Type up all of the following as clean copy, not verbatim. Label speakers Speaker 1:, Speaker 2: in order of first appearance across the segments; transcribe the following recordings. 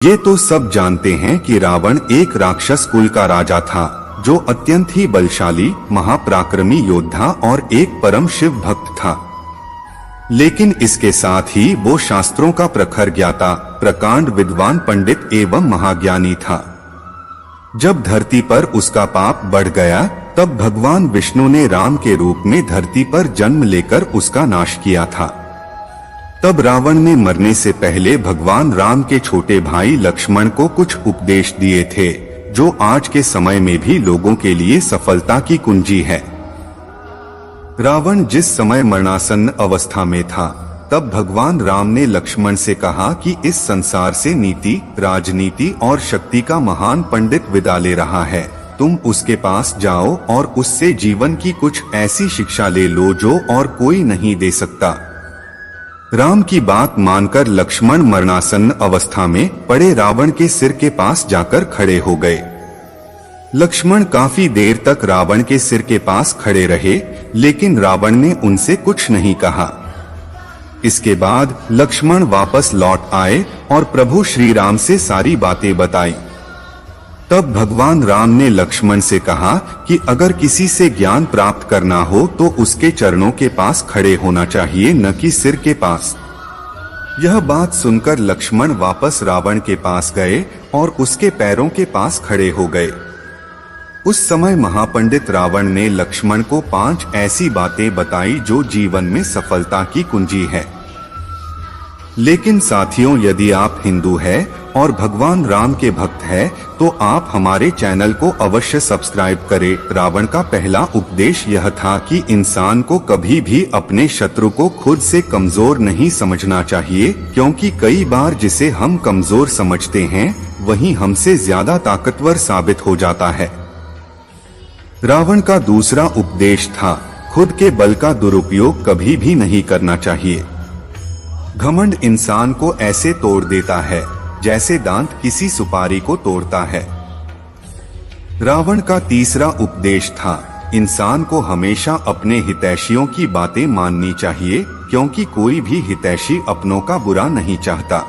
Speaker 1: ये तो सब जानते हैं कि रावण एक राक्षस कुल का राजा था, जो अत्यंत ही बलशाली, महापराक्रमी योद्धा और एक परम शिव भक्त था। लेकिन इसके साथ ही वो शास्त्रों का प्रखर ज्ञाता, प्रकांड विद्वान, पंडित एवं महाज्ञानी था। जब धरती पर उसका पाप बढ़ गया, तब भगवान विष्णु ने राम के रूप में धरती पर जन्म लेकर उसका नाश किया था। तब रावण ने मरने से पहले भगवान राम के छोटे भाई लक्ष्मण को कुछ उपदेश दिए थे, जो आज के समय में भी लोगों के लिए सफलता की कुंजी है। रावण जिस समय मरणासन्न अवस्था में था, तब भगवान राम ने लक्ष्मण से कहा कि इस संसार से नीति, राजनीति और शक्ति का महान पंडित विदा ले रहा है। तुम उसके पास जाओ और उससे जीवन की कुछ ऐसी शिक्षा ले लो जो और कोई नहीं दे सकता। राम की बात मानकर लक्ष्मण मरणासन्न अवस्था में पड़े रावण के सिर के पास जाकर खड़े हो गए। लक्ष्मण काफी देर तक रावण के सिर के पास खड़े रहे, लेकिन रावण ने उनसे कुछ नहीं कहा। इसके बाद लक्ष्मण वापस लौट आए और प्रभु श्री राम से सारी बातें बताई। तब भगवान राम ने लक्ष्मण से कहा कि अगर किसी से ज्ञान प्राप्त करना हो तो उसके चरणों के पास खड़े होना चाहिए, न कि सिर के पास। यह बात सुनकर लक्ष्मण वापस रावण के पास गए और उसके पैरों के पास खड़े हो गए। उस समय महापंडित रावण ने लक्ष्मण को 5 ऐसी बातें बताई जो जीवन में सफलता की कुंजी है। लेकिन साथियों, यदि आप हिंदू हैं और भगवान राम के भक्त हैं, तो आप हमारे चैनल को अवश्य सब्सक्राइब करें। रावण का पहला उपदेश यह था कि इंसान को कभी भी अपने शत्रु को खुद से कमजोर नहीं समझना चाहिए, क्योंकि कई बार जिसे हम कमजोर समझते हैं वही हमसे ज्यादा ताकतवर साबित हो जाता है। रावण का दूसरा उपदेश था, खुद के बल का दुरुपयोग कभी भी नहीं करना चाहिए। घमंड इंसान को ऐसे तोड़ देता है जैसे दांत किसी सुपारी को तोड़ता है। रावण का तीसरा उपदेश था, इंसान को हमेशा अपने हितैषियों की बातें माननी चाहिए, क्योंकि कोई भी हितैषी अपनों का बुरा नहीं चाहता।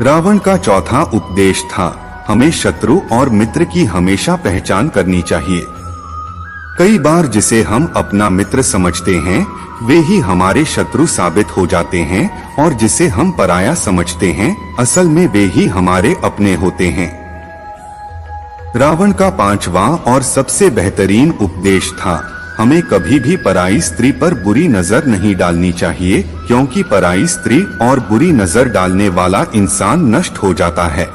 Speaker 1: रावण का चौथा उपदेश था, हमें शत्रु और मित्र की हमेशा पहचान करनी चाहिए। कई बार जिसे हम अपना मित्र समझते हैं वे ही हमारे शत्रु साबित हो जाते हैं, और जिसे हम पराया समझते हैं असल में वे ही हमारे अपने होते हैं। रावण का 5वां और सबसे बेहतरीन उपदेश था, हमें कभी भी पराई स्त्री पर बुरी नजर नहीं डालनी चाहिए, क्योंकि पराई स्त्री और बुरी नजर डालने वाला इंसान नष्ट हो जाता है।